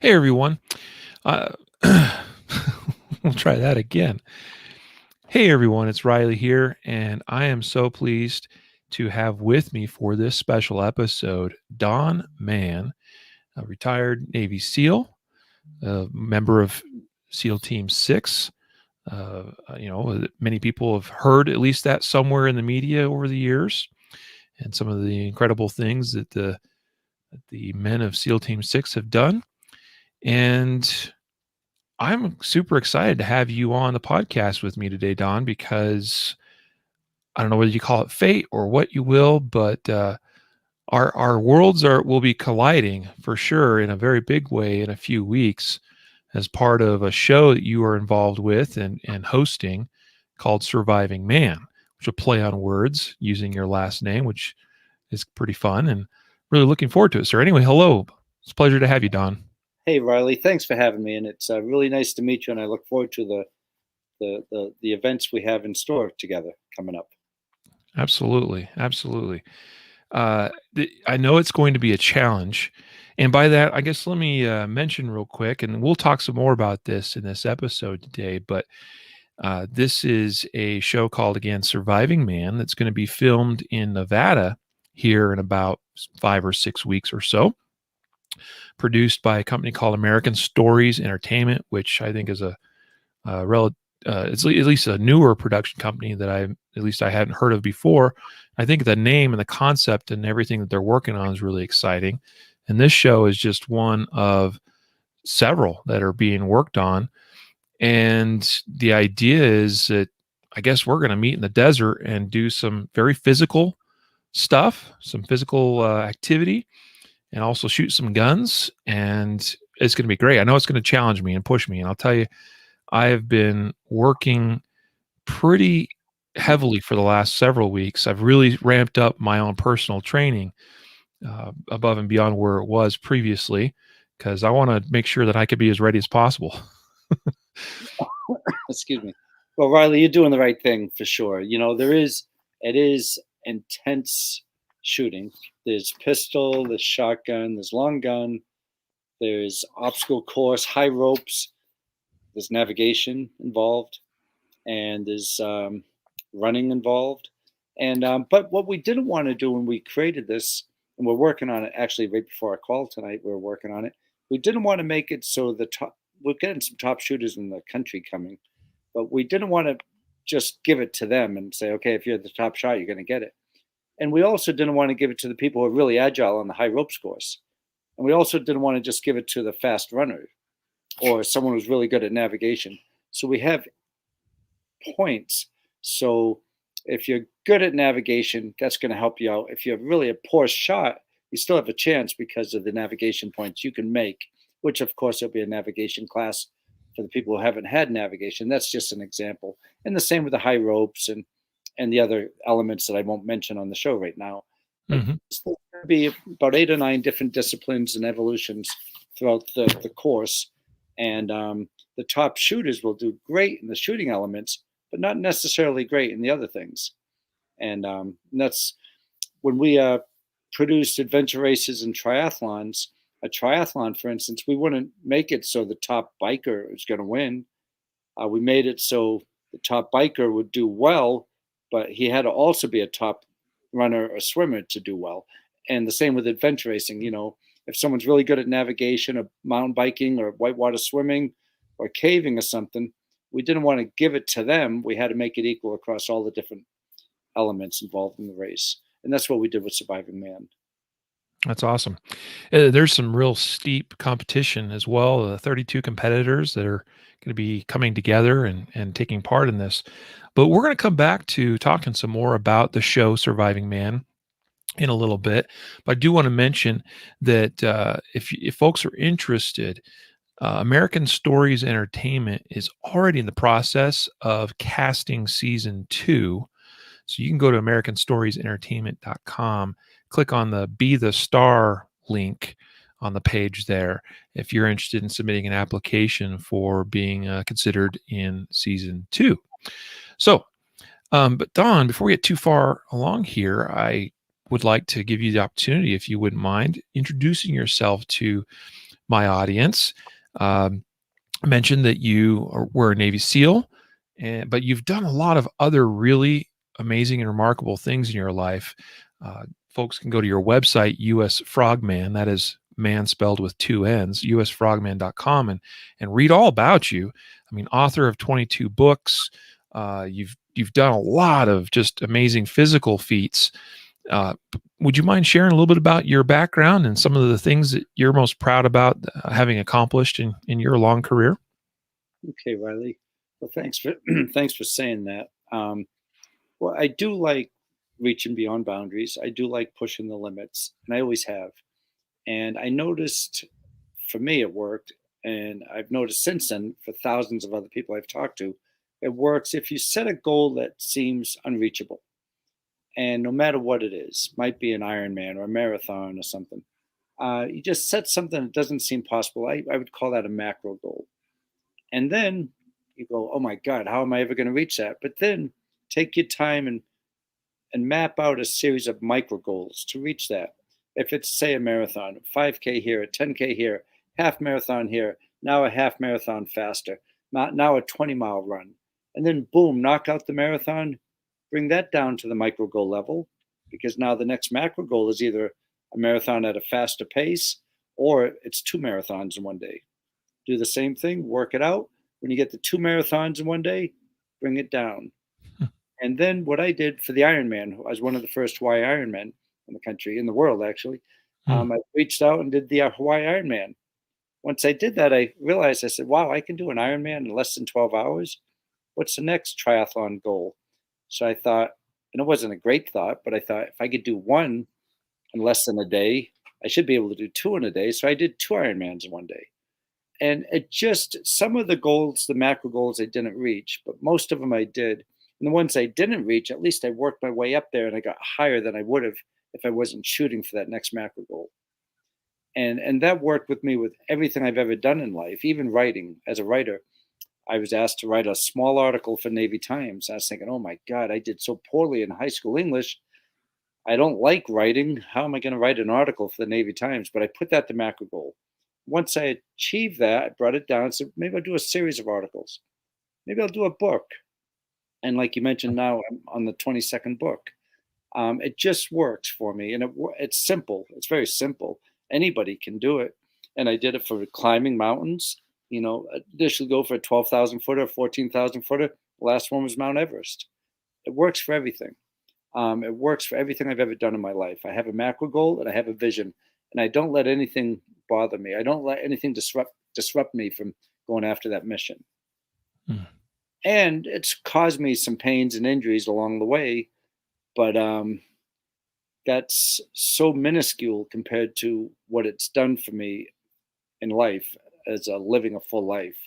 Hey, everyone. Uh, we'll try that again. Hey, everyone. It's Riley here, and I am so pleased to have with me for this special episode Don Mann, a retired Navy SEAL, a member of SEAL Team 6. Many people have heard at least that somewhere in the media over the years, and some of the incredible things that the men of SEAL Team 6 have done. And I'm super excited to have you on the podcast with me today, Don, because I don't know whether you call it fate or what you will, but our worlds will be colliding for sure in a very big way in a few weeks as part of a show that you are involved with and hosting called Surviving Man, which will play on words using your last name, which is pretty fun and really looking forward to it, sir. Anyway, hello. It's a pleasure to have you, Don. Hey Riley, thanks for having me, and it's really nice to meet you. And I look forward to the events we have in store together coming up. Absolutely. Absolutely. I know it's going to be a challenge. And by that, I guess let me mention real quick, and we'll talk some more about this in this episode today. But this is a show called, again, Surviving Man, that's going to be filmed in Nevada here in about 5 or 6 weeks or so. Produced by a company called American Stories Entertainment, which I think is it's at least a newer production company that I hadn't heard of before. I think the name and the concept and everything that they're working on is really exciting. And this show is just one of several that are being worked on. And the idea is that I guess we're going to meet in the desert and do some very physical stuff, some physical activity, and also shoot some guns. And it's going to be great. I know it's going to challenge me and push me. And I'll tell you, I have been working pretty heavily for the last several weeks. I've really ramped up my own personal training above and beyond where it was previously, because I want to make sure that I could be as ready as possible. Excuse me. Well, Riley, you're doing the right thing for sure. It is intense shooting. There's pistol, there's shotgun, there's long gun, there's obstacle course, high ropes, there's navigation involved, and there's running involved. And but what we didn't want to do when we created this, and we're working on it actually right before our call tonight, we're working on it. We didn't want to make it so we're getting some top shooters in the country coming, but we didn't want to just give it to them and say, okay, if you're the top shot, you're going to get it. And we also didn't want to give it to the people who are really agile on the high ropes course. And we also didn't want to just give it to the fast runner or someone who's really good at navigation. So we have points. So if you're good at navigation, that's going to help you out. If you're really a poor shot, you still have a chance because of the navigation points you can make, which of course there'll be a navigation class for the people who haven't had navigation. That's just an example. And the same with the high ropes and the other elements that I won't mention on the show right now. Mm-hmm. There'll be about 8 or 9 different disciplines and evolutions throughout the course. And the top shooters will do great in the shooting elements, but not necessarily great in the other things. And that's when we produced adventure races and triathlons. A triathlon, for instance, we wouldn't make it so the top biker is going to win. We made it so the top biker would do well, but he had to also be a top runner or swimmer to do well. And the same with adventure racing. If someone's really good at navigation or mountain biking or whitewater swimming or caving or something, we didn't want to give it to them. We had to make it equal across all the different elements involved in the race. And that's what we did with Surviving Man. That's awesome. There's some real steep competition as well. 32 competitors that are going to be coming together and taking part in this. But we're going to come back to talking some more about the show Surviving Man in a little bit. But I do want to mention that if folks are interested, American Stories Entertainment is already in the process of casting season 2. So you can go to americanstoriesentertainment.com, click on the Be the Star link on the page there if you're interested in submitting an application for being considered in season 2. So, but Don, before we get too far along here, I would like to give you the opportunity, if you wouldn't mind, introducing yourself to my audience. Mentioned that were a Navy SEAL, but you've done a lot of other really amazing and remarkable things in your life. Folks can go to your website, US Frogman, that is man spelled with two N's, usfrogman.com, and read all about you. I mean, author of 22 books. You've done a lot of just amazing physical feats. Would you mind sharing a little bit about your background and some of the things that you're most proud about having accomplished in your long career? Okay, Riley. Well, thanks for thanks for saying that. Well, I do like reaching beyond boundaries. I do like pushing the limits, and I always have. And I noticed, for me, it worked, and I've noticed since then for thousands of other people I've talked to, it works if you set a goal that seems unreachable. And no matter what it is, might be an Ironman or a marathon or something. You just set something that doesn't seem possible. I would call that a macro goal. And then you go, oh my God, how am I ever going to reach that? But then take your time and map out a series of micro goals to reach that. If it's, say, a marathon, 5K here, a 10K here, half marathon here, now a half marathon faster, now a 20-mile run. And then boom, knock out the marathon, bring that down to the micro goal level, because now the next macro goal is either a marathon at a faster pace or it's 2 marathons in one day. Do the same thing, work it out. When you get the 2 marathons in one day, bring it down. And then what I did for the Ironman, I was one of the first Hawaii Ironmen in the country, in the world, actually. I reached out and did the Hawaii Ironman. Once I did that, I realized, I said, wow, I can do an Ironman in less than 12 hours. What's the next triathlon goal? So I thought, and it wasn't a great thought, but I thought if I could do one in less than a day, I should be able to do 2 in a day. So I did 2 Ironmans in one day. And it just, some of the goals, the macro goals, I didn't reach, but most of them I did. And the ones I didn't reach, at least I worked my way up there and I got higher than I would have if I wasn't shooting for that next macro goal. And that worked with me with everything I've ever done in life, even writing. As a writer, I was asked to write a small article for Navy Times. I was thinking, oh my God, I did so poorly in high school English. I don't like writing. How am I going to write an article for the Navy Times? But I put that to macro goal. Once I achieved that, I brought it down and said, maybe I'll do a series of articles. Maybe I'll do a book. And like you mentioned, now I'm on the 22nd book. It just works for me. And it's simple. It's very simple. Anybody can do it. And I did it for climbing mountains. You know, initially go for a 12,000 footer, 14,000 footer. The last one was Mount Everest. It works for everything. It works for everything I've ever done in my life. I have a macro goal and I have a vision. And I don't let anything bother me. I don't let anything disrupt me from going after that mission. And it's caused me some pains and injuries along the way, but that's so minuscule compared to what it's done for me in life as living a full life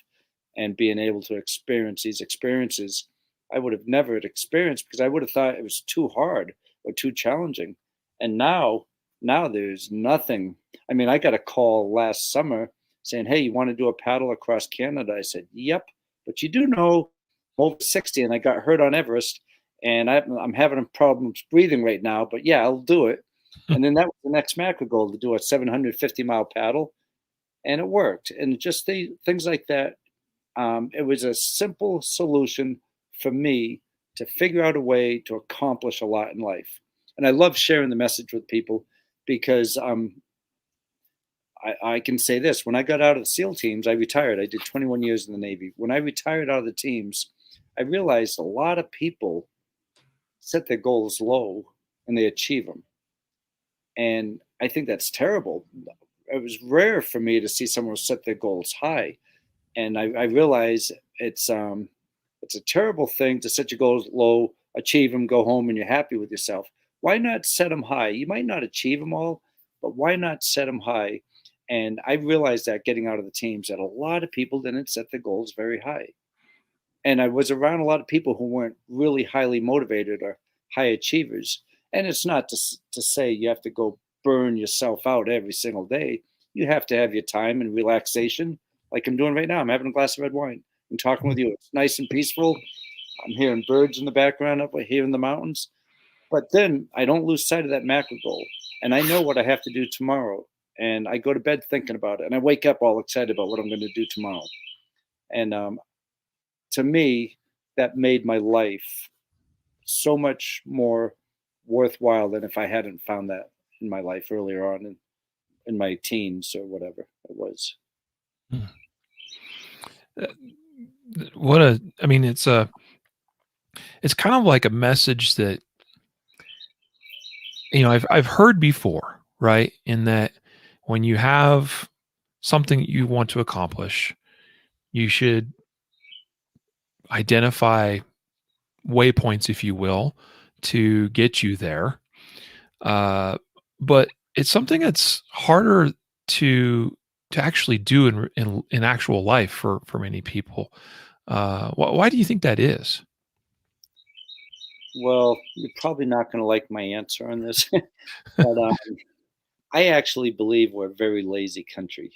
and being able to experience these experiences I would have never experienced because I would have thought it was too hard or too challenging. And now there's nothing. I mean, I got a call last summer saying, hey, you want to do a paddle across Canada? I said, yep. But you do know I'm over 60 and I got hurt on Everest and I'm having problems breathing right now, but yeah, I'll do it. And then that was the next macro goal, to do a 750-mile paddle. And it worked. And just things like that. It was a simple solution for me to figure out a way to accomplish a lot in life. And I love sharing the message with people because I can say this. When I got out of the SEAL teams, I retired. I did 21 years in the Navy. When I retired out of the teams, I realized a lot of people set their goals low and they achieve them. And I think that's terrible. It was rare for me to see someone set their goals high. And I realize it's a terrible thing to set your goals low, achieve them, go home, and you're happy with yourself. Why not set them high? You might not achieve them all, but why not set them high? And I realized that getting out of the teams that a lot of people didn't set their goals very high. And I was around a lot of people who weren't really highly motivated or high achievers. And it's not to say you have to go burn yourself out every single day. You have to have your time and relaxation, like I'm doing right now. I'm having a glass of red wine and talking with you. It's nice and peaceful. I'm hearing birds in the background up here in the mountains. But then I don't lose sight of that macro goal. And I know what I have to do tomorrow. and I go to bed thinking about it, and I wake up all excited about what I'm going to do tomorrow. And to me, that made my life so much more worthwhile than if I hadn't found that in my life earlier on in my teens or whatever it was. Mm. What a, I mean, it's kind of like a message that, I've heard before, right? In that when you have something you want to accomplish, you should identify waypoints, if you will, to get you there. Uh, but it's something that's harder to actually do in actual life for many people. Why do you think that is? Well, you're probably not going to like my answer on this, but I actually believe we're a very lazy country,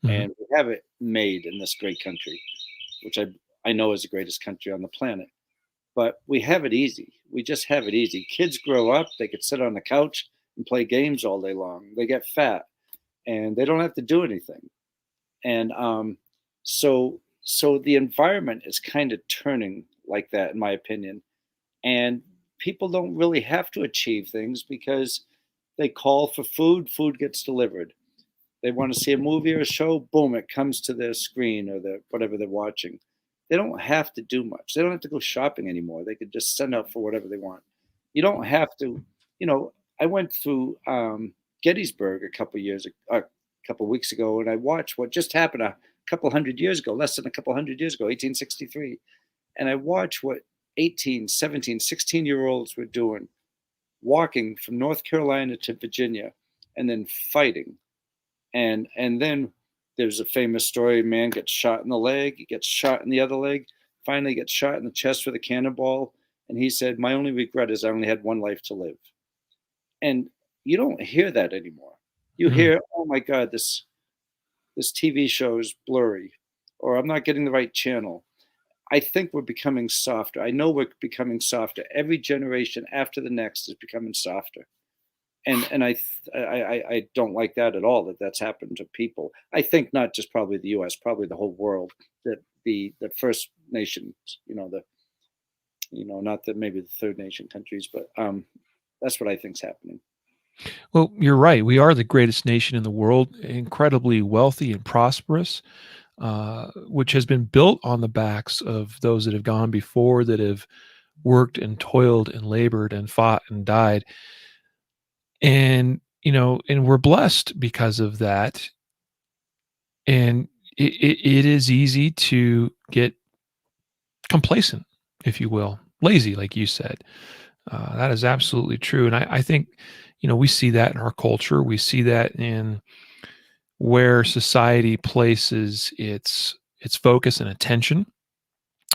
Mhm. and we have it made in this great country, which I know is the greatest country on the planet. But we have it easy. We just have it easy. Kids grow up; they could sit on the couch and play games all day long. They get fat, and they don't have to do anything. And so the environment is kind of turning like that, in my opinion. And people don't really have to achieve things because they call for food, food gets delivered. They want to see a movie or a show, boom, it comes to their screen or whatever they're watching. They don't have to do much. They don't have to go shopping anymore. They could just send up for whatever they want. You don't have to, you know. I went through Gettysburg a couple weeks ago, and I watched what just happened a couple hundred years ago, less than a couple hundred years ago, 1863, and I watched what 18, 17, 16 year olds were doing, walking from North Carolina to Virginia, and then fighting. And then there's a famous story: man gets shot in the leg, he gets shot in the other leg, finally gets shot in the chest with a cannonball, and he said, "My only regret is I only had one life to live." And you don't hear that anymore. You Mm. hear, "Oh my God, this TV show is blurry," or "I'm not getting the right channel." I think we're becoming softer. I know we're becoming softer. Every generation after the next is becoming softer. And I don't like that at all, that that's happened to people. I think not just probably the US, probably the whole world, that the first nations, not that maybe the third nation countries, but that's what I think's happening. Well, you're right. We are the greatest nation in the world, incredibly wealthy and prosperous, which has been built on the backs of those that have gone before, that have worked and toiled and labored and fought and died. And we're blessed because of that. And it is easy to get complacent, if you will, lazy, like you said. That is absolutely true. And I think, we see that in our culture. We see that in where society places its focus and attention,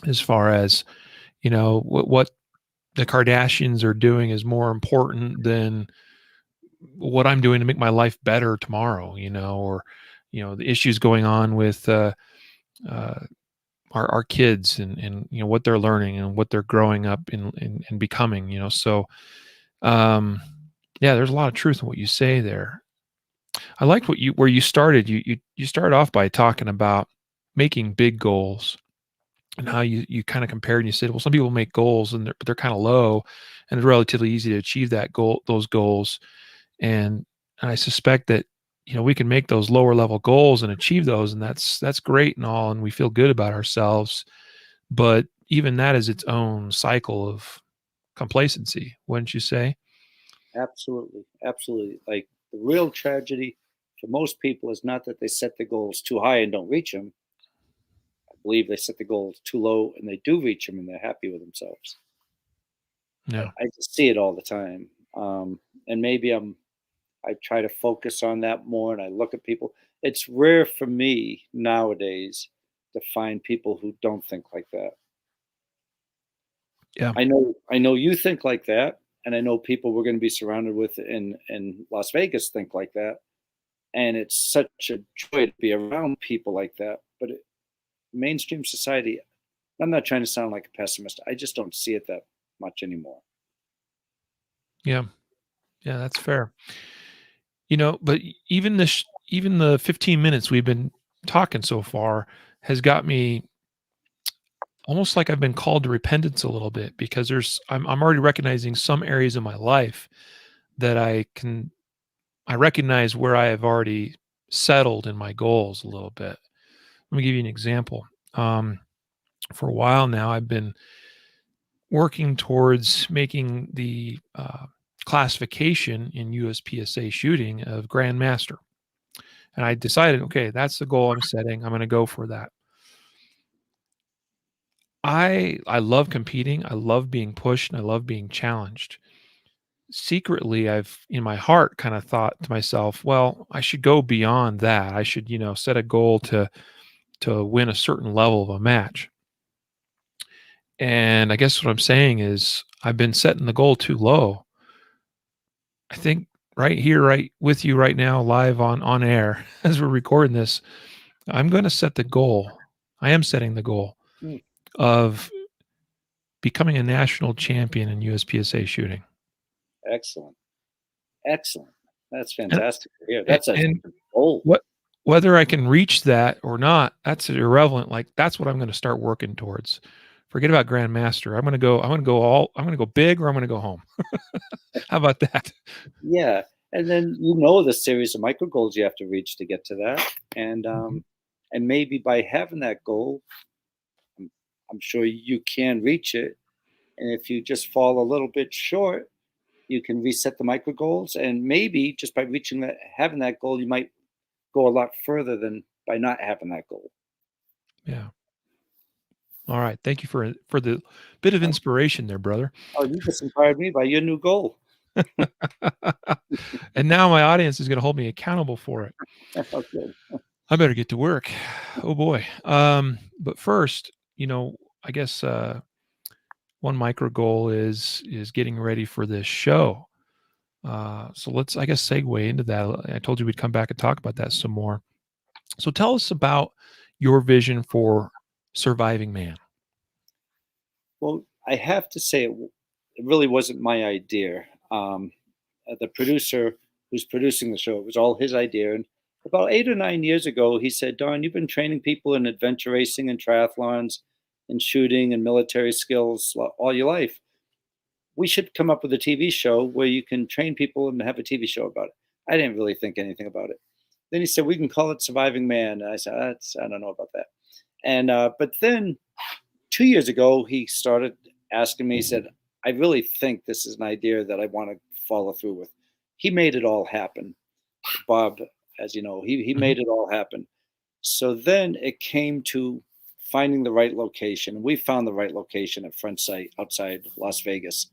as far as, what the Kardashians are doing is more important than what I'm doing to make my life better tomorrow, or, the issues going on with uh, our kids, and what they're learning and what they're growing up and becoming, so um yeah, there's a lot of truth in what you say there. I liked where you started. You started off by talking about making big goals, and how you kind of compared, and you said, well, some people make goals and they're kind of low, and it's relatively easy to achieve those goals. And I suspect that, we can make those lower level goals and achieve those, and that's great and all, and we feel good about ourselves. But even that is its own cycle of complacency, wouldn't you say? Absolutely, absolutely. Like, the real tragedy for most people is not that they set the goals too high and don't reach them. I believe they set the goals too low and they do reach them and they're happy with themselves. Yeah. I just see it all the time. And maybe I try to focus on that more, and I look at people. It's rare for me nowadays to find people who don't think like that. Yeah. I know you think like that, and I know people we're going to be surrounded with in Las Vegas think like that, and it's such a joy to be around people like that. But mainstream society, I'm not trying to sound like a pessimist. I just don't see it that much anymore. Yeah. Yeah, that's fair. But even even the 15 minutes we've been talking so far has got me almost like I've been called to repentance a little bit, because I'm already recognizing some areas of my life that I recognize where I have already settled in my goals a little bit. Let me give you an example. For a while now, I've been working towards making the classification in USPSA shooting of Grandmaster. And I decided, okay, that's the goal I'm setting. I'm going to go for that. I love competing. I love being pushed and I love being challenged. Secretly, I've in my heart kind of thought to myself, well, I should go beyond that. I should, set a goal to win a certain level of a match. And I guess what I'm saying is I've been setting the goal too low. I think right here, right with you right now, live on air as we're recording this, I'm going to set the goal. I am setting the goal Mm, of becoming a national champion in USPSA shooting. excellent. Excellent. That's And fantastic to hear. and, That's a and goal. what whether I can reach that or not, that's irrelevant. Like that's what I'm going to start working towards. Forget about Grandmaster. I'm going to go big, or I'm going to go home. How about that? Yeah. And then the series of micro goals you have to reach to get to that. And maybe by having that goal, I'm, I'm sure you can reach it. And if you just fall a little bit short, you can reset the micro goals. And maybe just by having that goal, you might go a lot further than by not having that goal. Yeah. All right. Thank you for the bit of inspiration there, brother. Oh, you just inspired me by your new goal. And now my audience is going to hold me accountable for it. Okay. I better get to work. Oh boy. But first, I guess one micro goal is getting ready for this show. So let's, I guess, segue into that. I told you we'd come back and talk about that some more. So tell us about your vision for Surviving Man. Well, I have to say it really wasn't my idea. The producer who's producing the show, it was all his idea. And about 8 or 9 years ago, he said, Don, you've been training people in adventure racing and triathlons and shooting and military skills all your life. We should come up with a TV show where you can train people and have a TV show about it. I didn't really think anything about it. Then he said, we can call it Surviving Man. And I said, I don't know about that. And but then 2 years ago, he started asking me, he said, I really think this is an idea that I want to follow through with. He made it all happen. Bob, as you know, he Mhm. made it all happen. So then it came to finding the right location. We found the right location at Front Sight outside Las Vegas,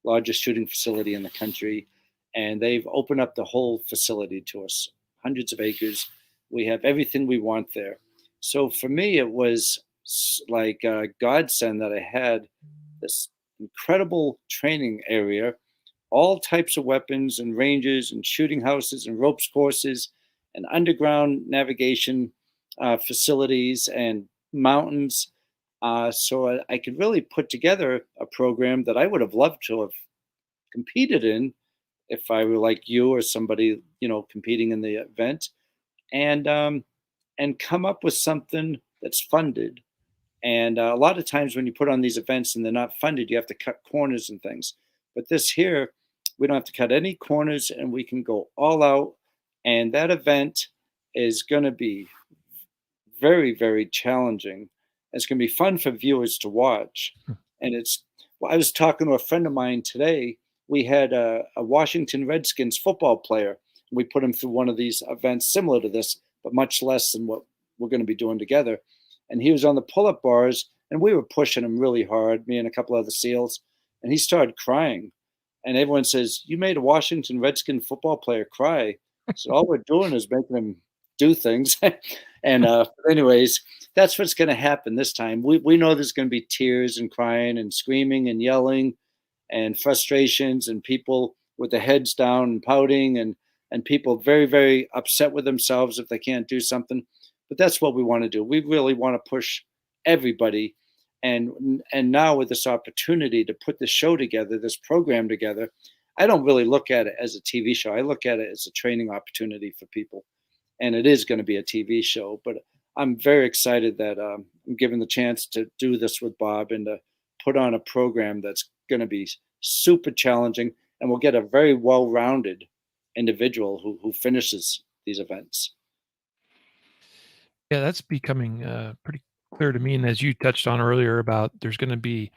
largest shooting facility in the country. And they've opened up the whole facility to us, hundreds of acres. We have everything we want there. So for me, it was like a godsend that I had this incredible training area, all types of weapons and ranges and shooting houses and ropes courses and underground navigation facilities and mountains. So I could really put together a program that I would have loved to have competed in if I were like you or somebody, competing in the event, and come up with something that's funded. And a lot of times when you put on these events and they're not funded, you have to cut corners and things. But this here, we don't have to cut any corners and we can go all out. And that event is going to be very, very challenging. It's going to be fun for viewers to watch. And well, I was talking to a friend of mine today. We had a Washington Redskins football player. We put him through one of these events similar to this, but much less than what we're going to be doing together. And he was on the pull-up bars, and we were pushing him really hard, me and a couple other SEALs, and he started crying. And everyone says, you made a Washington Redskin football player cry. So all we're doing is making him do things. And anyways, that's what's going to happen this time. We know there's going to be tears and crying and screaming and yelling and frustrations and people with their heads down and pouting and people very, very upset with themselves if they can't do something. But that's what we want to do. We really want to push everybody. And now with this opportunity to put this show together, this program together, I don't really look at it as a TV show. I look at it as a training opportunity for people. and it is going to be a TV show. But I'm very excited that I'm given the chance to do this with Bob and to put on a program that's going to be super challenging, and we'll get a very well-rounded individual who finishes these events. Yeah, that's becoming pretty clear to me. And as you touched on earlier about there's going to be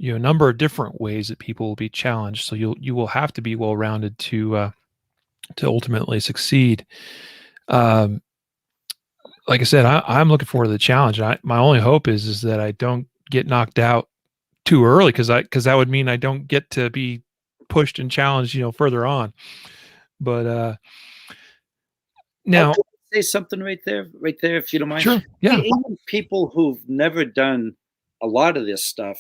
a number of different ways that people will be challenged. So you will have to be well rounded to ultimately succeed. Um, like I said, I'm looking forward to the challenge. My only hope is that I don't get knocked out too early because that would mean I don't get to be pushed and challenged, further on. But now, Could I say something right there, if you don't mind? sure, yeah, Even people who've never done a lot of this stuff,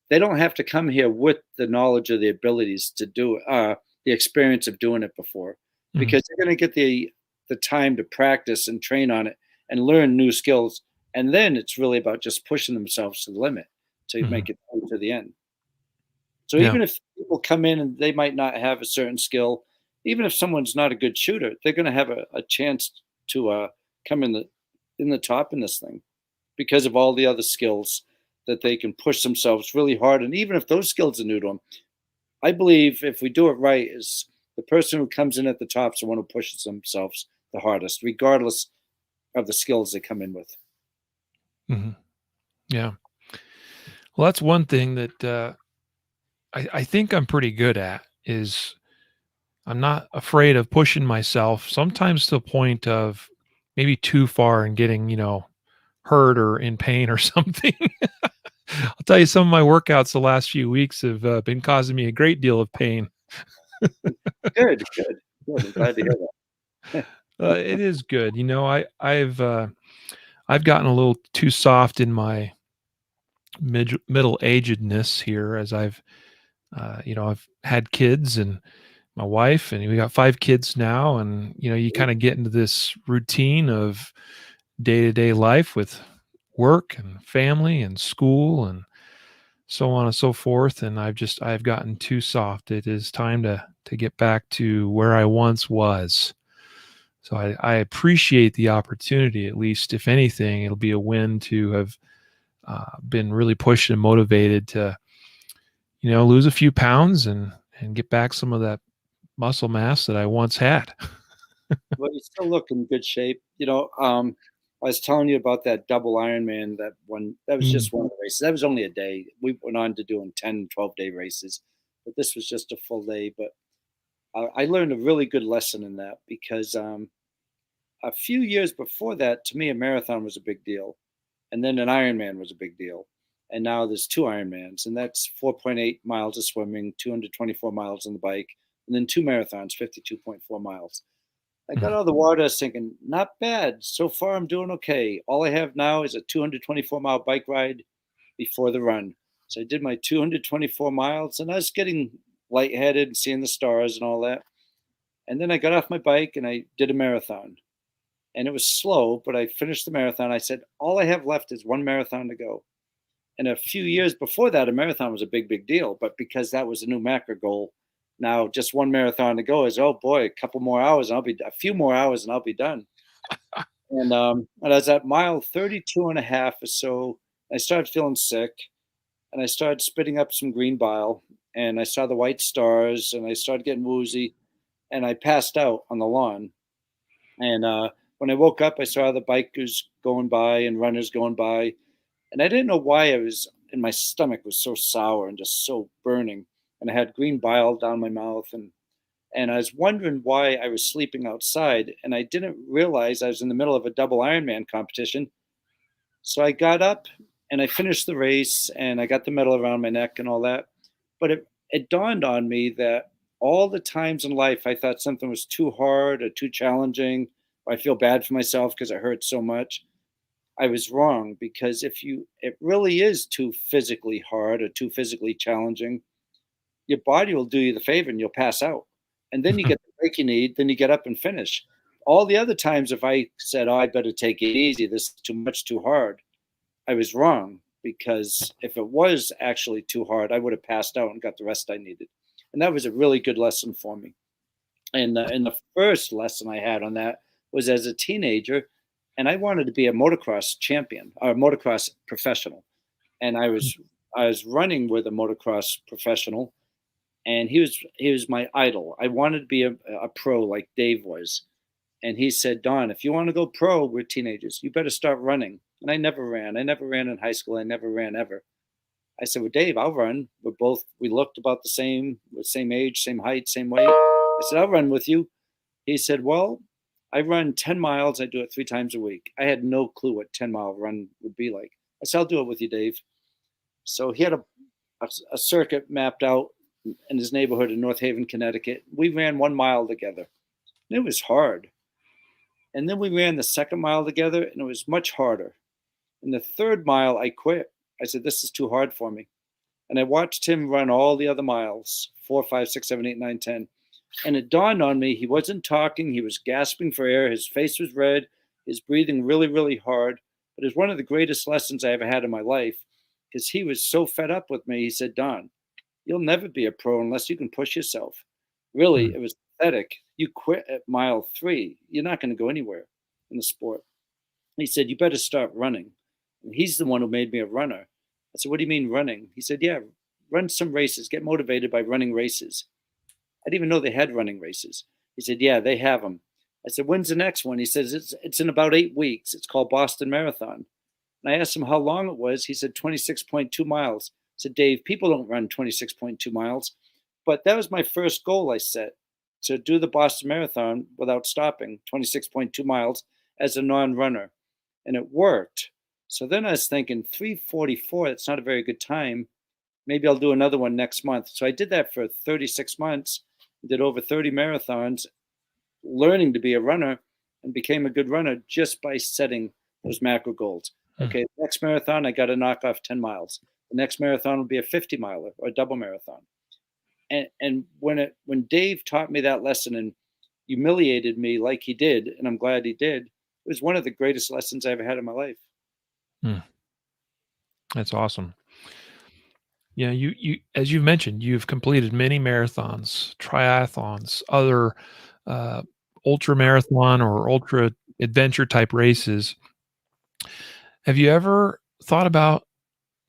they don't have to come here with the knowledge or the abilities to do the experience of doing it before, mhm, because they're going to get the time to practice and train on it and learn new skills, and then it's really about just pushing themselves to the limit to mhm, make it through to the end. So yeah, even if people come in and they might not have a certain skill, even if someone's not a good shooter, they're going to have a chance to come in the top in this thing because of all the other skills that they can push themselves really hard. And even if those skills are new to them, I believe if we do it right, is the person who comes in at the top is the one who pushes themselves the hardest, regardless of the skills they come in with. mhm, yeah. Well, that's one thing that I think I'm pretty good at is I'm not afraid of pushing myself sometimes to the point of maybe too far and getting, hurt or in pain or something. I'll tell you, some of my workouts the last few weeks have been causing me a great deal of pain. Good, good, good. I'm glad to hear that. It is good. I've gotten a little too soft in my middle agedness here as I've had kids and my wife, and we got 5 kids now, and you kind of get into this routine of day-to-day life with work and family and school and so on and so forth, and I've gotten too soft. It is time to get back to where I once was. So I appreciate the opportunity. At least, if anything, it'll be a win to have been really pushed and motivated to lose a few pounds and get back some of that muscle mass that I once had. Well, you still look in good shape. I was telling you about that double Ironman, that one. That was Mm, just one of the races. That was only a day. We went on to doing 10, 12-day races, but this was just a full day. But I learned a really good lesson in that because a few years before that, to me, a marathon was a big deal. And then an Ironman was a big deal. And now there's 2 Ironmans, and that's 4.8 miles of swimming, 224 miles on the bike, and then 2 marathons, 52.4 miles. I got mm, out of the water, I was thinking, not bad. So far, I'm doing okay. All I have now is a 224-mile bike ride before the run. So I did my 224 miles, and I was getting lightheaded and seeing the stars and all that. And then I got off my bike and I did a marathon. And it was slow, but I finished the marathon. I said, all I have left is 1 marathon to go. And a few years before that, a marathon was a big, big deal. But because that was a new macro goal, now just 1 marathon to go is, oh boy, a couple more hours and I'll be a few more hours and I'll be done. And I was at mile 32 and a half or so. I started feeling sick and I started spitting up some green bile and I saw the white stars and I started getting woozy and I passed out on the lawn. And when I woke up, I saw the bikers going by and runners going by, and I didn't know why I was. And my stomach was so sour and just so burning, and I had green bile down my mouth, and I was wondering why I was sleeping outside, and I didn't realize I was in the middle of a double Ironman competition. So I got up and I finished the race, and I got the medal around my neck and all that. But it dawned on me that all the times in life I thought something was too hard or too challenging, or I feel bad for myself because it hurts so much. I was wrong, because it really is too physically hard or too physically challenging, your body will do you the favor and you'll pass out. And then you get the break you need, then you get up and finish. All the other times, if I said, oh, I better take it easy, this is too much, too hard, I was wrong, because if it was actually too hard, I would have passed out and got the rest I needed. And that was a really good lesson for me. And the first lesson I had on that was as a teenager, and I wanted to be a motocross champion or a motocross professional. And I was running with a motocross professional, and he was my idol. I wanted to be a pro like Dave was. And he said, Don, if you want to go pro with teenagers, you better start running. And I never ran. I never ran in high school. I never ran ever. I said, well, Dave, I'll run. We looked about the same, same age, same height, same weight. I said, I'll run with you. He said, well, I run 10 miles. I do it 3 times a week. I had no clue what 10-mile run would be like. I said, I'll do it with you, Dave. So he had a circuit mapped out in his neighborhood in North Haven, Connecticut. We ran 1 mile together. And it was hard. And then we ran the 2nd mile together, and it was much harder. And the 3rd mile, I quit. I said, this is too hard for me. And I watched him run all the other miles, 4, 5, 6, 7, 8, 9, 10. And it dawned on me, he wasn't talking. He was gasping for air. His face was red. His breathing really, really hard. But it was one of the greatest lessons I ever had in my life, because he was so fed up with me. He said, Don, you'll never be a pro unless you can push yourself. Really, it was pathetic. You quit at mile 3. You're not going to go anywhere in the sport. He said, you better start running. And he's the one who made me a runner. I said, what do you mean running? He said, yeah, run some races. Get motivated by running races. I didn't even know they had running races. He said, yeah, they have them. I said, when's the next one? He says, it's in about 8 weeks. It's called Boston Marathon. And I asked him how long it was. He said 26.2 miles. I said, Dave, people don't run 26.2 miles. But that was my first goal I set, to do the Boston Marathon without stopping, 26.2 miles as a non-runner. And it worked. So then I was thinking 3:44, that's not a very good time. Maybe I'll do another one next month. So I did that for 36 months, did over 30 marathons, learning to be a runner, and became a good runner just by setting those macro goals. Okay, next marathon, I got to knock off 10 miles. The next marathon will be a 50 miler or a double marathon. And when Dave taught me that lesson and humiliated me like he did, and I'm glad he did, it was one of the greatest lessons I ever had in my life. That's awesome. Yeah, you as you've mentioned, you've completed many marathons, triathlons, other ultra marathon or ultra adventure type races. Have you ever thought about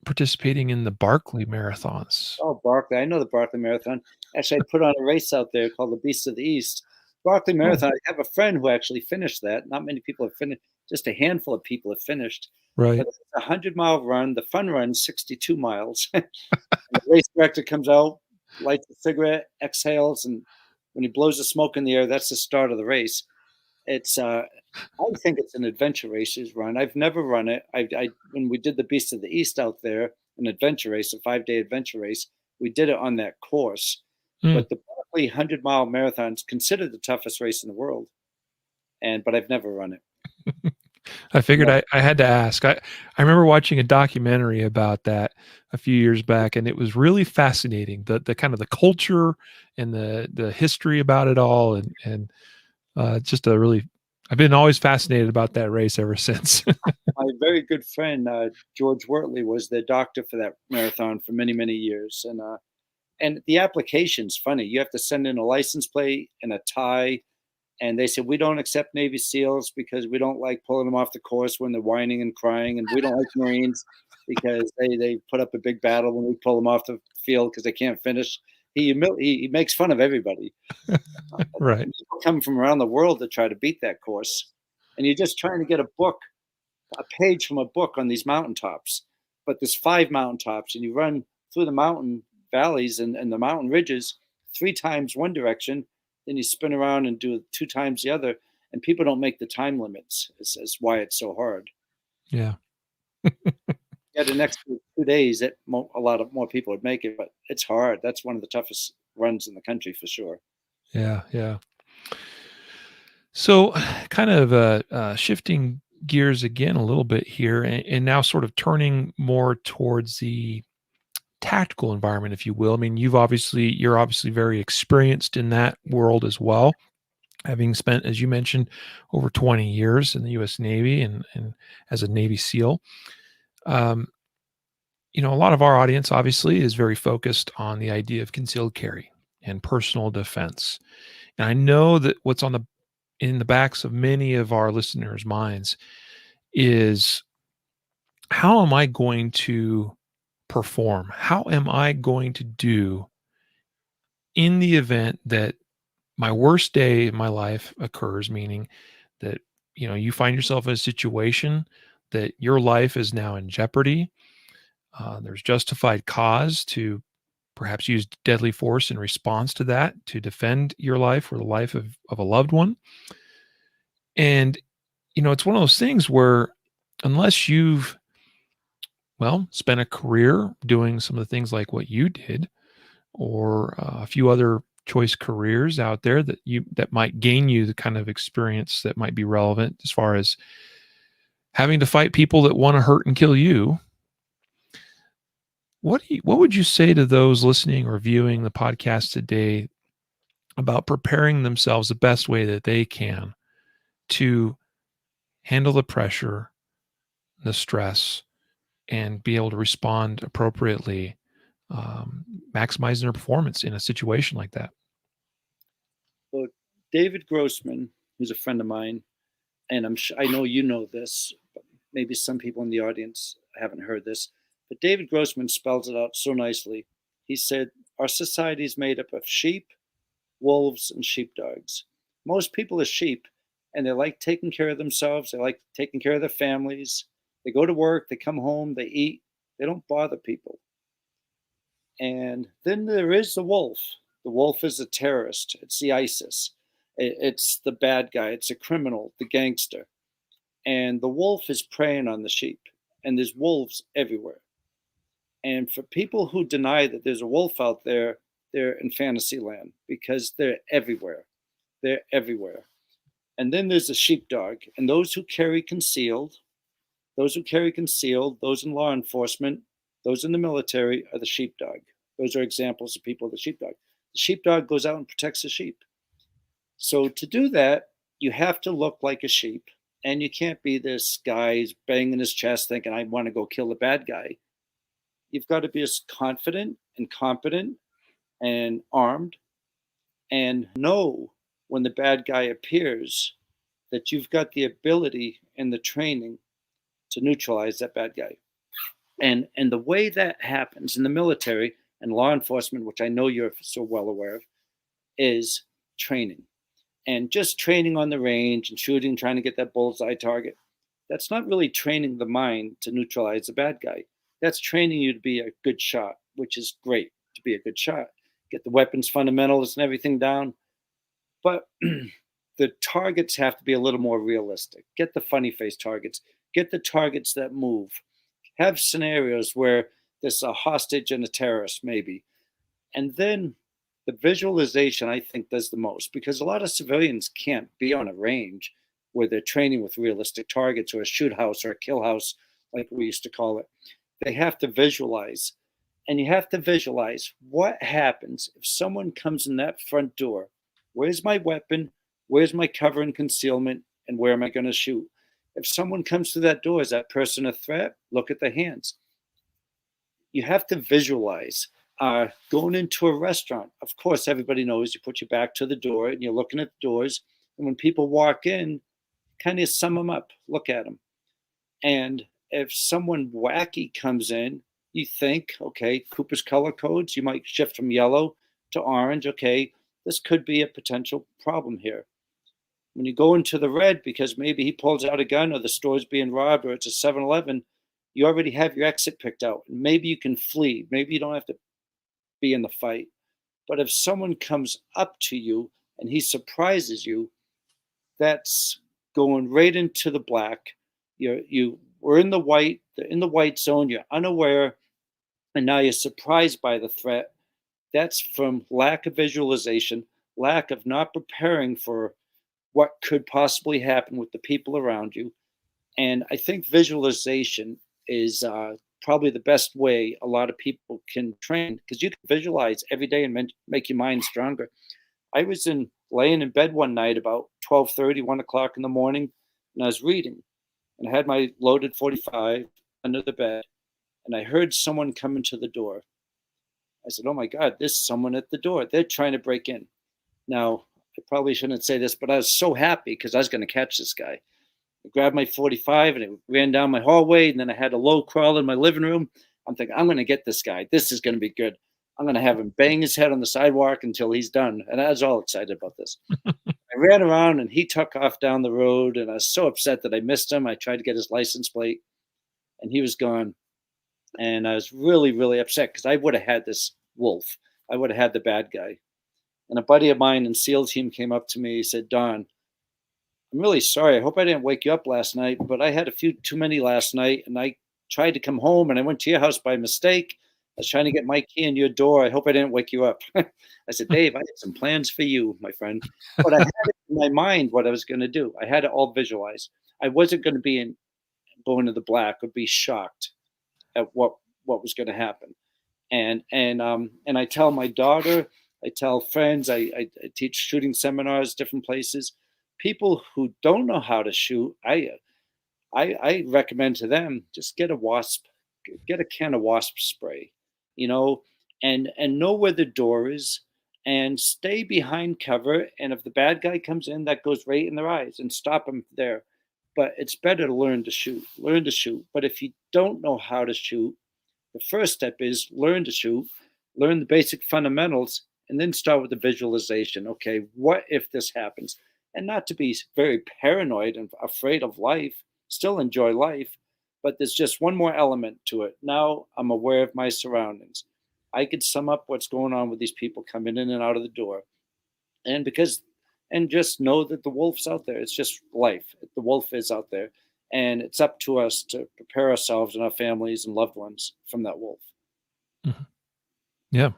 participating in the Barclay marathons? Oh, Barclay. I know the Barclay Marathon. Actually, I put on a race out there called the Beast of the East. Barclay Marathon, I have a friend who actually finished that. Not many people have finished. Just a handful of people have finished. Right. But it's a 100-mile run. The fun run's 62 miles. And the race director comes out, lights a cigarette, exhales, and when he blows the smoke in the air, that's the start of the race. It's I think it's an adventure races run. I've never run it. I when we did the Beast of the East out there, an adventure race, a 5-day adventure race, we did it on that course. But the Barclay 100-mile marathon is considered the toughest race in the world, but I've never run it. I figured I had to ask. I remember watching a documentary about that a few years back, and it was really fascinating. The kind of the culture and the history about it all, and just a really, I've been always fascinated about that race ever since. My very good friend George Wortley was the doctor for that marathon for many, many years, and the application's funny. You have to send in a license plate and a tie. And they said, we don't accept Navy SEALs because we don't like pulling them off the course when they're whining and crying. And we don't like Marines because they put up a big battle when we pull them off the field because they can't finish. He makes fun of everybody. Right. People come from around the world to try to beat that course. And you're just trying to get a page from a book on these mountaintops. But there's 5 mountaintops, and you run through the mountain valleys and the mountain ridges 3 times one direction. Then you spin around and do 2 times the other, and people don't make the time limits. It's why it's so hard. Yeah. Yeah, the next 2 days, a lot of more people would make it, but it's hard. That's one of the toughest runs in the country for sure. Yeah, yeah. So, kind of shifting gears again a little bit here, and now sort of turning more towards the tactical environment, if you will. I mean, you're obviously very experienced in that world as well, having spent, as you mentioned, over 20 years in the U.S. Navy and as a Navy SEAL. A lot of our audience obviously is very focused on the idea of concealed carry and personal defense. And I know that what's on the in the backs of many of our listeners' minds is, how am I going to perform? How am I going to do in the event that my worst day in my life occurs, meaning that, you find yourself in a situation that your life is now in jeopardy. There's justified cause to perhaps use deadly force in response to that to defend your life or the life of a loved one. And, it's one of those things where, unless you've, well, spent a career doing some of the things like what you did, or a few other choice careers out there that might gain you the kind of experience that might be relevant as far as having to fight people that want to hurt and kill you. What would you say to those listening or viewing the podcast today about preparing themselves the best way that they can to handle the pressure, the stress, and be able to respond appropriately, maximizing their performance in a situation like that? Well, David Grossman, who's a friend of mine, and I know you know this, but maybe some people in the audience haven't heard this, but David Grossman spells it out so nicely. He said, our society is made up of sheep, wolves, and sheepdogs. Most people are sheep, and they like taking care of themselves. They like taking care of their families. They go to work, they come home, they eat. They don't bother people. And then there is the wolf. The wolf is a terrorist. It's the ISIS. It's the bad guy. It's a criminal, the gangster. And the wolf is preying on the sheep. And there's wolves everywhere. And for people who deny that there's a wolf out there, they're in fantasy land, because they're everywhere. They're everywhere. And then there's a sheepdog. And those who carry concealed, those in law enforcement, those in the military are the sheepdog. Those are examples of people, the sheepdog. The sheepdog goes out and protects the sheep. So to do that, you have to look like a sheep. And you can't be this guy who's banging his chest thinking, I want to go kill the bad guy. You've got to be as confident and competent and armed, and know when the bad guy appears that you've got the ability and the training to neutralize that bad guy. And the way that happens in the military and law enforcement, which I know you're so well aware of, is training. And just training on the range and shooting, trying to get that bullseye target, that's not really training the mind to neutralize the bad guy. That's training you to be a good shot, which is great, to be a good shot. Get the weapons fundamentals and everything down. But the targets have to be a little more realistic. Get the funny face targets. Get the targets that move. Have scenarios where there's a hostage and a terrorist, maybe. And then the visualization, I think, does the most, because a lot of civilians can't be on a range where they're training with realistic targets, or a shoot house or a kill house, like we used to call it. They have to visualize. And you have to visualize what happens if someone comes in that front door. Where's my weapon? Where's my cover and concealment? And where am I going to shoot? If someone comes through that door, is that person a threat? Look at the hands. You have to visualize. Going into a restaurant, of course, everybody knows you put your back to the door and you're looking at the doors. And when people walk in, kind of sum them up, look at them. And if someone wacky comes in, you think, okay, Cooper's color codes, you might shift from yellow to orange. Okay, this could be a potential problem here. When you go into the red, because maybe he pulls out a gun, or the store's being robbed, or it's a 7-Eleven, you already have your exit picked out. Maybe you can flee. Maybe you don't have to be in the fight. But if someone comes up to you and he surprises you, that's going right into the black. We're in the white zone. You're unaware, and now you're surprised by the threat. That's from lack of visualization, lack of not preparing for what could possibly happen with the people around you. And I think visualization is probably the best way a lot of people can train, because you can visualize every day and make your mind stronger. I was laying in bed one night about 12:30, 1 o'clock in the morning, and I was reading, and I had my loaded 45 under the bed, and I heard someone come into the door. I said, oh my God, there's someone at the door. They're trying to break in. Now, I probably shouldn't say this, but I was so happy because I was going to catch this guy. I grabbed my 45 and it ran down my hallway, and then I had a low crawl in my living room. I'm thinking, I'm going to get this guy. This is going to be good. I'm going to have him bang his head on the sidewalk until he's done. And I was all excited about this. I ran around and he took off down the road, and I was so upset that I missed him. I tried to get his license plate and he was gone. And I was really, really upset because I would have had this wolf. I would have had the bad guy. And a buddy of mine in SEAL team came up to me. He said, Don, I'm really sorry. I hope I didn't wake you up last night, but I had a few too many last night, and I tried to come home, and I went to your house by mistake. I was trying to get my key in your door. I hope I didn't wake you up. I said, Dave, I had some plans for you, my friend. But I had it in my mind what I was going to do. I had it all visualized. I wasn't going to be in Going to the Black or be shocked at what was going to happen. And I tell my daughter, I tell friends, I teach shooting seminars, different places. People who don't know how to shoot, I recommend to them just get a can of wasp spray, you know, and know where the door is, and stay behind cover. And if the bad guy comes in, that goes right in their eyes, and stop him there. But it's better to learn to shoot. But if you don't know how to shoot, the first step is learn to shoot, learn the basic fundamentals, and then start with the visualization. Okay, what if this happens? And not to be very paranoid and afraid of life, still enjoy life, but there's just one more element to it. Now I'm aware of my surroundings. I could sum up what's going on with these people coming in and out of the door. And just know that the wolf's out there. It's just life. The wolf is out there. And it's up to us to prepare ourselves and our families and loved ones from that wolf. Mm-hmm. Yeah.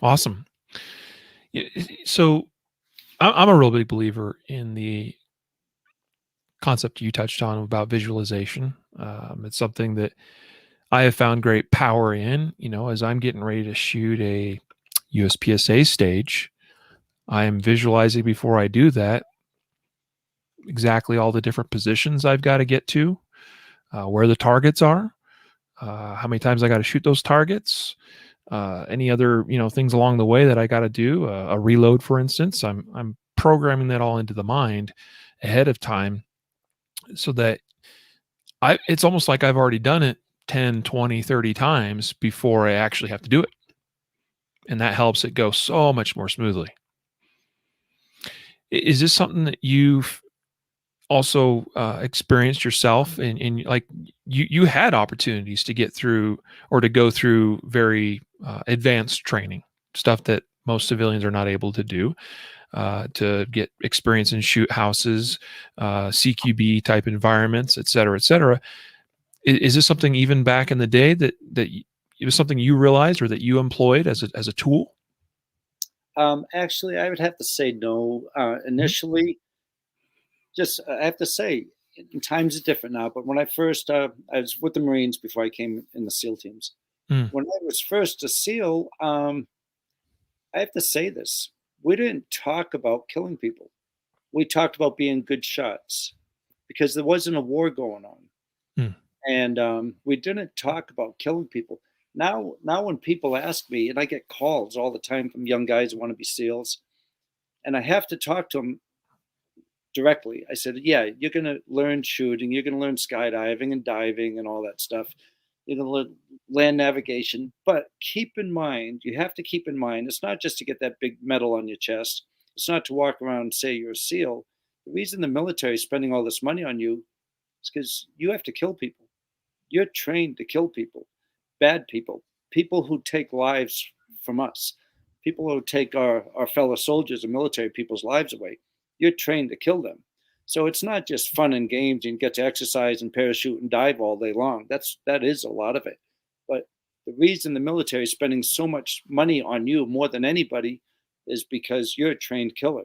Awesome. So I'm a real big believer in the concept you touched on about visualization. It's something that I have found great power in, as I'm getting ready to shoot a USPSA stage. I am visualizing before I do that exactly all the different positions I've got to get to, where the targets are, how many times I got to shoot those targets, any other things along the way that I got to do, a reload, for instance. I'm programming that all into the mind ahead of time, so that it's almost like I've already done it 10, 20, 30 times before I actually have to do it. And that helps it go so much more smoothly. Is this something that you've also experienced yourself in like you had opportunities to get through or to go through very advanced training, stuff that most civilians are not able to do, to get experience in shoot houses, CQB type environments, et cetera, et cetera. Is this something even back in the day that it was something you realized or that you employed as a tool? Actually, I would have to say no. Initially, I have to say, times are different now. But when I first, I was with the Marines before I came in the SEAL teams. When I was first a SEAL, I have to say this: we didn't talk about killing people. We talked about being good shots because there wasn't a war going on, and we didn't talk about killing people. Now, when people ask me, and I get calls all the time from young guys who want to be SEALs, and I have to talk to them directly. I said, yeah, you're going to learn shooting, you're going to learn skydiving and diving and all that stuff. You're going to learn land navigation. But you have to keep in mind, it's not just to get that big medal on your chest. It's not to walk around and say you're a SEAL. The reason the military is spending all this money on you is because you have to kill people. You're trained to kill people, bad people, people who take lives from us, people who take our fellow soldiers and military people's lives away. You're trained to kill them. So it's not just fun and games and get to exercise and parachute and dive all day long. That is a lot of it. But the reason the military is spending so much money on you more than anybody is because you're a trained killer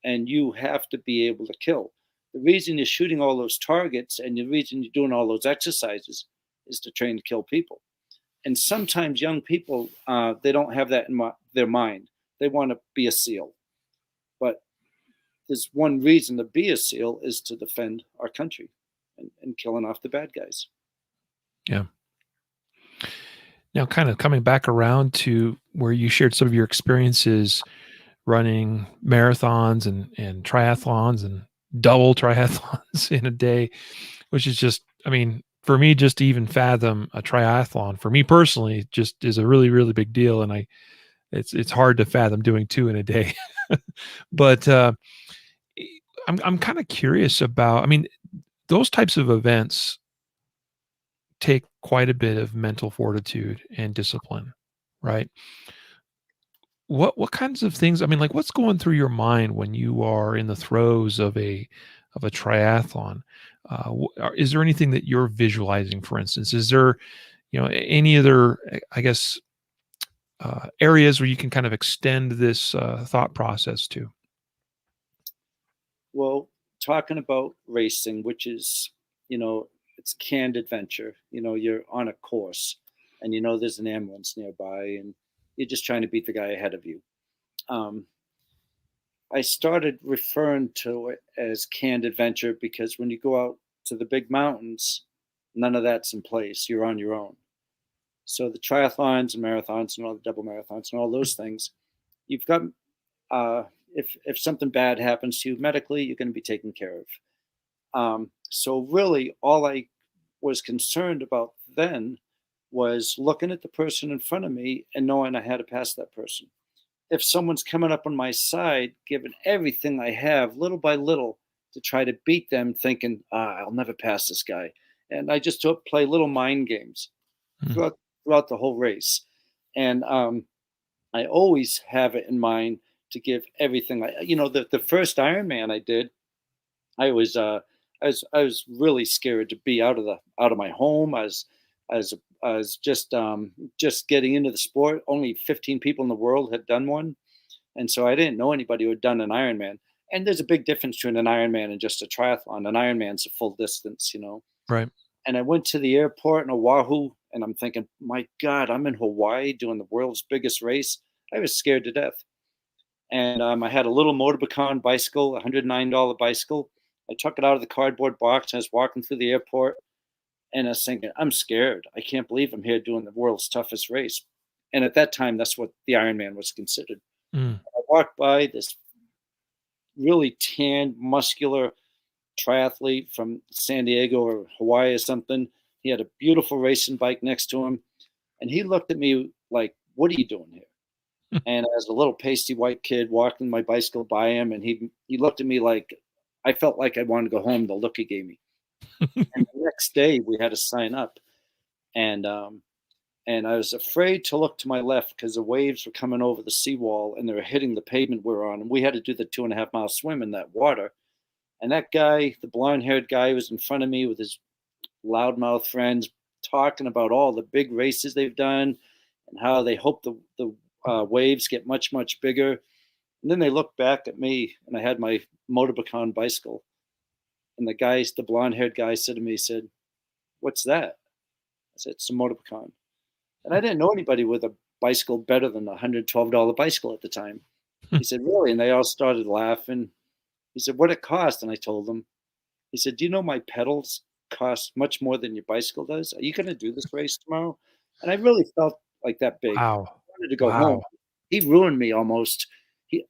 and you have to be able to kill. The reason you're shooting all those targets and the reason you're doing all those exercises is to train to kill people. And sometimes young people, they don't have that in their mind. They want to be a SEAL. But there's one reason to be a SEAL is to defend our country and killing off the bad guys. Yeah. Now, kind of coming back around to where you shared some of your experiences running marathons and triathlons and double triathlons in a day, which is just, I mean, for me, just to even fathom a triathlon for me personally, just is a really, really big deal. And it's hard to fathom doing two in a day. But I'm kind of curious about, I mean, those types of events take quite a bit of mental fortitude and discipline, right? What kinds of things, I mean, like, what's going through your mind when you are in the throes of a triathlon? Is there anything that you're visualizing, for instance? Is there, any other, I guess, areas where you can kind of extend this thought process to? Well, talking about racing, which is, you know, it's canned adventure. You know, you're on a course, and you know there's an ambulance nearby, and you're just trying to beat the guy ahead of you. Um, I started referring to it as canned adventure because when you go out to the big mountains, none of that's in place. You're on your own. So the triathlons and marathons and all the double marathons and all those things, you've got if something bad happens to you medically, you're going to be taken care of. So really, all I was concerned about then was looking at the person in front of me and knowing I had to pass that person. If someone's coming up on my side, giving everything I have, little by little, to try to beat them, thinking, I'll never pass this guy. And I just play little mind games Mm. throughout the whole race. And I always have it in mind to give everything. The first Ironman I did, I was I was really scared to be out of my home. I was just getting into the sport. Only 15 people in the world had done one, and so I didn't know anybody who had done an Ironman. And there's a big difference between an Ironman and just a triathlon. An Ironman's a full distance, you know. Right. And I went to the airport in Oahu, and I'm thinking, my God, I'm in Hawaii doing the world's biggest race. I was scared to death. And I had a little Motorbacan bicycle, a $109 bicycle. I took it out of the cardboard box. And I was walking through the airport, and I was thinking, I'm scared. I can't believe I'm here doing the world's toughest race. And at that time, that's what the Ironman was considered. Mm. I walked by this really tanned, muscular triathlete from San Diego or Hawaii or something. He had a beautiful racing bike next to him. And he looked at me like, what are you doing here? And as a little pasty white kid walking my bicycle by him, and he looked at me like I felt like I wanted to go home. The look he gave me. And the next day we had to sign up, and and I was afraid to look to my left because the waves were coming over the seawall and they were hitting the pavement we were on, and we had to do the 2.5 mile swim in that water. And that guy, the blonde haired guy, was in front of me with his loudmouth friends talking about all the big races they've done and how they hope the waves get much, much bigger. And then they looked back at me, and I had my Motorbacan bicycle. And the blonde haired guy said to me, he said, "What's that?" I said, "It's a Motorbacan." And I didn't know anybody with a bicycle better than a $112 bicycle at the time. He said, "Really?" And they all started laughing. He said, "What it cost?" And I told them. He said, "Do you know my pedals cost much more than your bicycle does? Are you going to do this race tomorrow?" And I really felt like that big. I Wow. wanted to go home. Wow. He ruined me almost.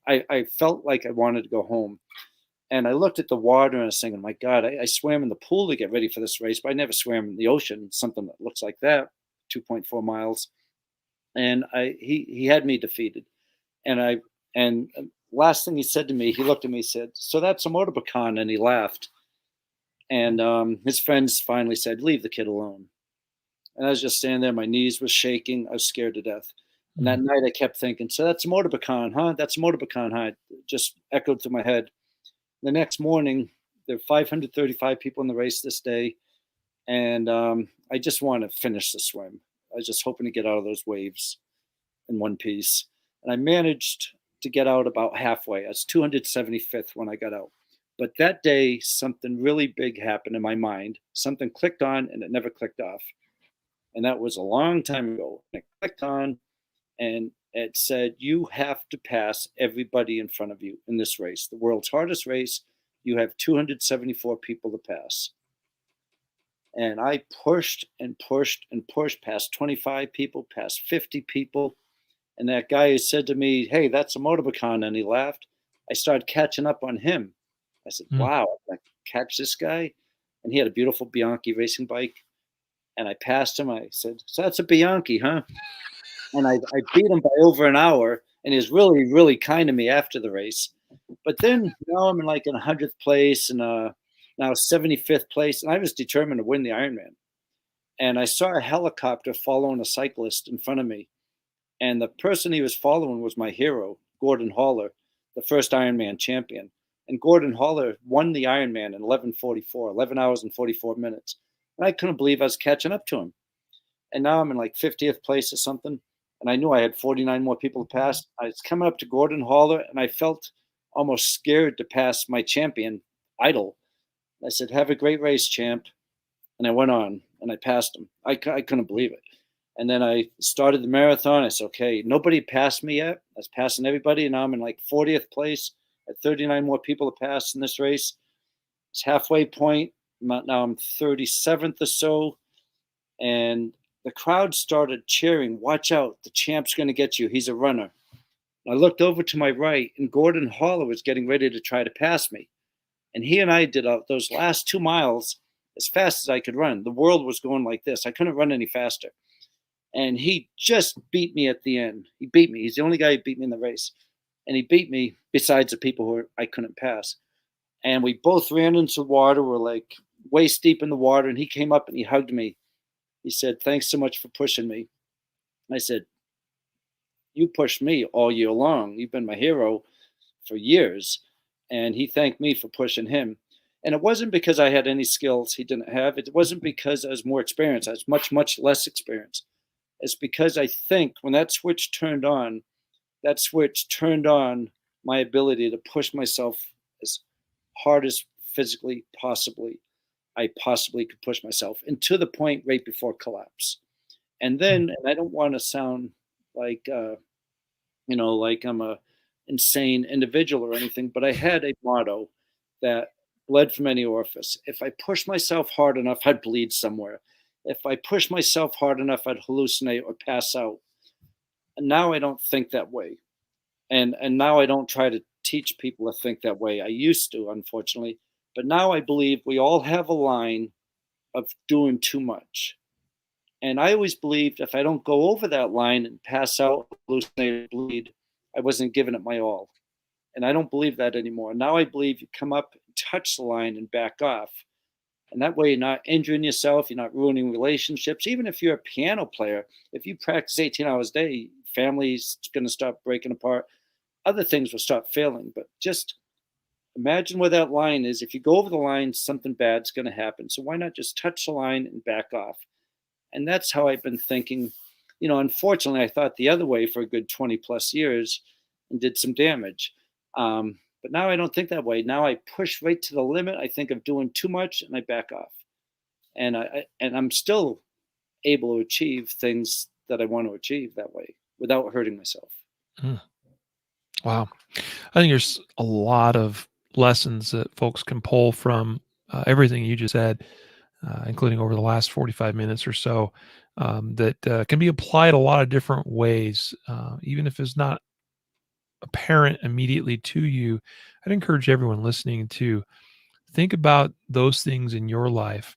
I felt like I wanted to go home. And I looked at the water and I was thinking, my God, I swam in the pool to get ready for this race, but I never swam in the ocean, something that looks like that, 2.4 miles. And he had me defeated. And last thing he said to me, he looked at me and said, "So that's a Motorbacan," and he laughed. And his friends finally said, "Leave the kid alone." And I was just standing there, my knees were shaking, I was scared to death. And that Mm. night I kept thinking, "So that's a Motorbacan, huh? That's a Motorbacan, huh?" It just echoed through my head. The next morning, there were 535 people in the race this day, and I just wanted to finish the swim. I was just hoping to get out of those waves in one piece, and I managed to get out about halfway. I was 275th when I got out. But that day, something really big happened in my mind. Something clicked on, and it never clicked off. And that was a long time ago. And it clicked on, and it said, "You have to pass everybody in front of you in this race, the world's hardest race. You have 274 people to pass." And I pushed and pushed and pushed past 25 people, past 50 people. And that guy who said to me, "Hey, that's a motorbacon," and he laughed, I started catching up on him. I said, Mm. "Wow, I catch this guy." And he had a beautiful Bianchi racing bike. And I passed him. I said, "So that's a Bianchi, huh?" And I beat him by over an hour. And he was really, really kind to me after the race. But then now I'm in like in 100th place and now 75th place. And I was determined to win the Ironman. And I saw a helicopter following a cyclist in front of me. And the person he was following was my hero, Gordon Haller, the first Ironman champion. And Gordon Haller won the Ironman in 11:44, 11 hours and 44 minutes. And I couldn't believe I was catching up to him. And now I'm in like 50th place or something. And I knew I had 49 more people to pass. I was coming up to Gordon Haller, and I felt almost scared to pass my champion, Idol. I said, "Have a great race, champ." And I went on, and I passed him. I couldn't believe it. And then I started the marathon. I said, "Okay, nobody passed me yet. I was passing everybody, and now I'm in like 40th place. I had 39 more people to pass in this race. It's halfway point. Now I'm 37th or so. And the crowd started cheering, "Watch out, the champ's going to get you. He's a runner." And I looked over to my right, and Gordon Haller was getting ready to try to pass me. And he and I did those last 2 miles as fast as I could run. The world was going like this. I couldn't run any faster. And he just beat me at the end. He beat me. He's the only guy who beat me in the race. And he beat me besides the people who I couldn't pass. And we both ran into the water. We're like waist deep in the water. And he came up and he hugged me. He said, "Thanks so much for pushing me." I said, "You pushed me all year long. You've been my hero for years." And he thanked me for pushing him. And it wasn't because I had any skills he didn't have. It wasn't because I was more experienced. I was much, much less experienced. It's because I think when that switch turned on, my ability to push myself as hard as physically I possibly could push myself, and to the point right before collapse. And then, and I don't want to sound like like I'm a insane individual or anything, but I had a motto that bled from any orifice. If I push myself hard enough, I'd bleed somewhere. If I push myself hard enough, I'd hallucinate or pass out. And now I don't think that way. And now I don't try to teach people to think that way. I used to, unfortunately. But now I believe we all have a line of doing too much. And I always believed if I don't go over that line and pass out, hallucinate, bleed, I wasn't giving it my all. And I don't believe that anymore. Now I believe you come up, touch the line, and back off. And that way you're not injuring yourself, you're not ruining relationships. Even if you're a piano player, if you practice 18 hours a day, family's going to start breaking apart. Other things will start failing. But just imagine where that line is. If you go over the line, something bad's going to happen. So why not just touch the line and back off? And that's how I've been thinking. Unfortunately, I thought the other way for a good 20 plus years and did some damage. But now I don't think that way. Now I push right to the limit. I think of doing too much and I back off. And I'm still able to achieve things that I want to achieve that way without hurting myself. Mm. Wow. I think there's a lot of lessons that folks can pull from everything you just said, including over the last 45 minutes or so, that can be applied a lot of different ways, even if it's not apparent immediately to you. I'd encourage everyone listening to think about those things in your life,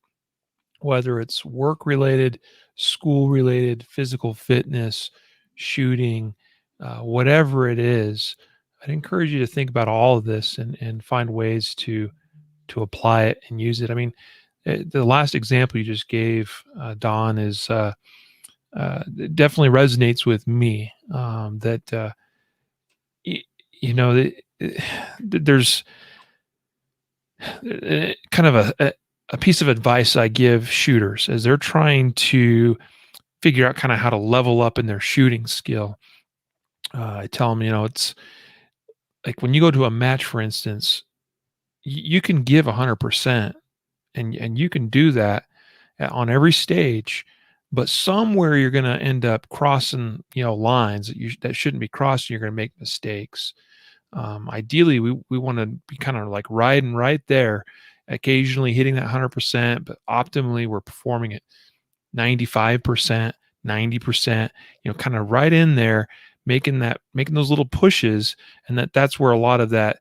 whether it's work related, school related, physical fitness, shooting, whatever it is. I'd encourage you to think about all of this and find ways to apply it and use it. I mean, the last example you just gave, Don, is it definitely resonates with me. That there's kind of a piece of advice I give shooters as they're trying to figure out kind of how to level up in their shooting skill. I tell them, it's like when you go to a match, for instance, you can give 100%, and you can do that on every stage, but somewhere you're going to end up crossing, lines that shouldn't be crossed. You're going to make mistakes. Ideally, we want to be kind of like riding right there, occasionally hitting that 100%, but optimally we're performing at 95%, 90%, kind of right in there, making those little pushes, and that's where a lot of that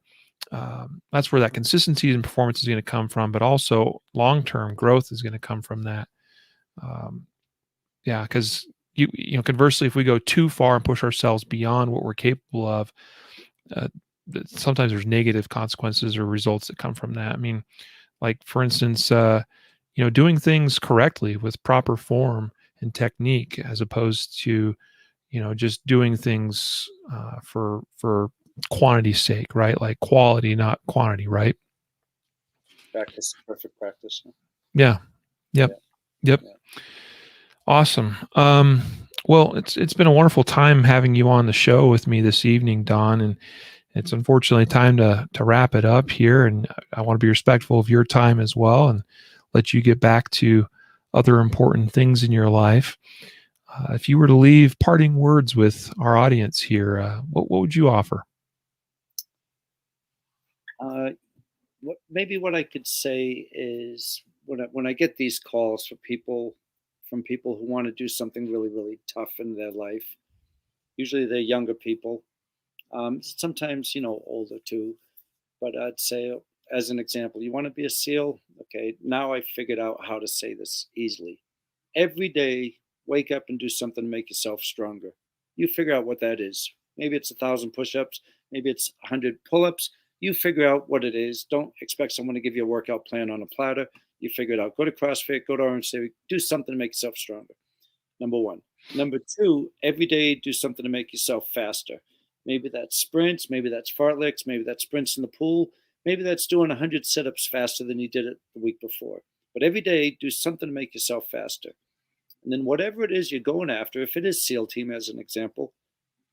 that's where that consistency and performance is going to come from, but also long-term growth is going to come from that. Yeah, because you know, conversely, if we go too far and push ourselves beyond what we're capable of, uh, sometimes there's negative consequences or results that come from that. I mean, like for instance, you know, doing things correctly with proper form and technique, as opposed to, you know, just doing things for quantity's sake, right? Like quality, not quantity, right? Practice, perfect practice. Yeah. Yep. Yeah. Yep. Yeah. Awesome. Well, it's been a wonderful time having you on the show with me this evening, Don, and it's unfortunately time to wrap it up here. And I want to be respectful of your time as well, and let you get back to other important things in your life. If you were to leave parting words with our audience here, what would you offer? What I could say is when I get these calls from people who want to do something really, really tough in their life, usually they're younger people, sometimes, older too. But I'd say, as an example, you want to be a SEAL? Okay, now I figured out how to say this easily. Every day, wake up and do something to make yourself stronger. You figure out what that is. Maybe it's 1,000 push-ups. Maybe it's 100 pull-ups. You figure out what it is. Don't expect someone to give you a workout plan on a platter. You figure it out. Go to CrossFit, go to Orange Theory, do something to make yourself stronger. Number one. Number two, every day do something to make yourself faster. Maybe that's sprints, maybe that's fartleks, maybe that's sprints in the pool, maybe that's doing 100 sit-ups faster than you did it the week before. But every day do something to make yourself faster. And then whatever it is you're going after, if it is SEAL team as an example,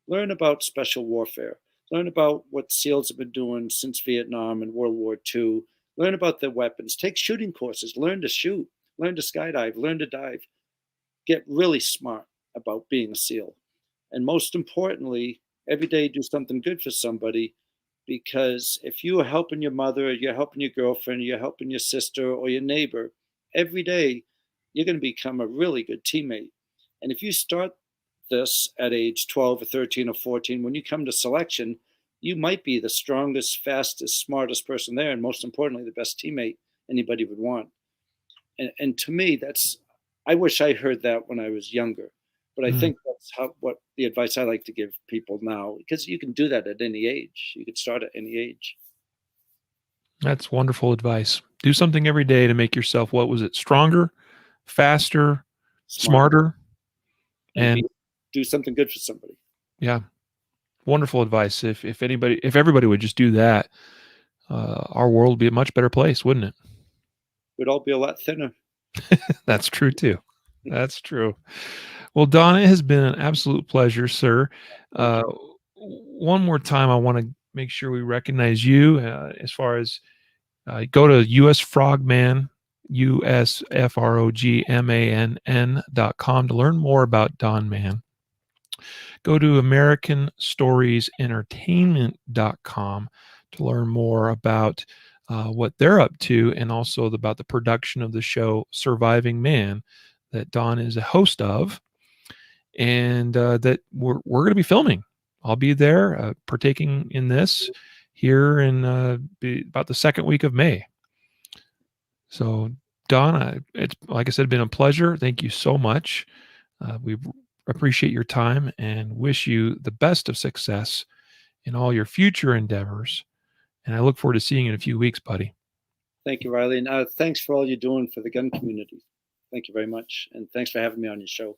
learn about special warfare. Learn about what SEALs have been doing since Vietnam and World War II. Learn about their weapons. Take shooting courses. Learn to shoot. Learn to skydive. Learn to dive. Get really smart about being a SEAL. And most importantly, every day do something good for somebody, because if you are helping your mother, or you're helping your girlfriend, or you're helping your sister or your neighbor, every day you're going to become a really good teammate. And if you start this at age 12 or 13 or 14, when you come to selection, you might be the strongest, fastest, smartest person there, and most importantly, the best teammate anybody would want. And to me, I wish I heard that when I was younger. But I think that's what the advice I like to give people now, because you can do that at any age. You can start at any age. That's wonderful advice. Do something every day to make yourself, what was it, stronger, faster, smarter, and do something good for somebody. Yeah, wonderful advice. If everybody would just do that, our world would be a much better place, wouldn't it? We'd all be a lot thinner. That's true too. That's true. Well, Don, it has been an absolute pleasure, sir. One more time, I want to make sure we recognize you as far as go to US Frogman, USFROGMANN.com to learn more about Don Mann. Go to AmericanStoriesEntertainment.com to learn more about what they're up to, and also about the production of the show Surviving Man that Don is a host of, and that we're going to be filming. I'll be there partaking in this here in about the second week of May. So, Don, it's, like I said, been a pleasure. Thank you so much. We appreciate your time and wish you the best of success in all your future endeavors. And I look forward to seeing you in a few weeks, buddy. Thank you, Riley. And thanks for all you're doing for the gun community. Thank you very much. And thanks for having me on your show.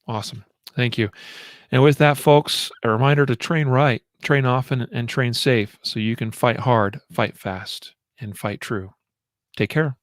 Awesome. Thank you. And with that, folks, a reminder to train right, train often, and train safe so you can fight hard, fight fast, and fight true. Take care.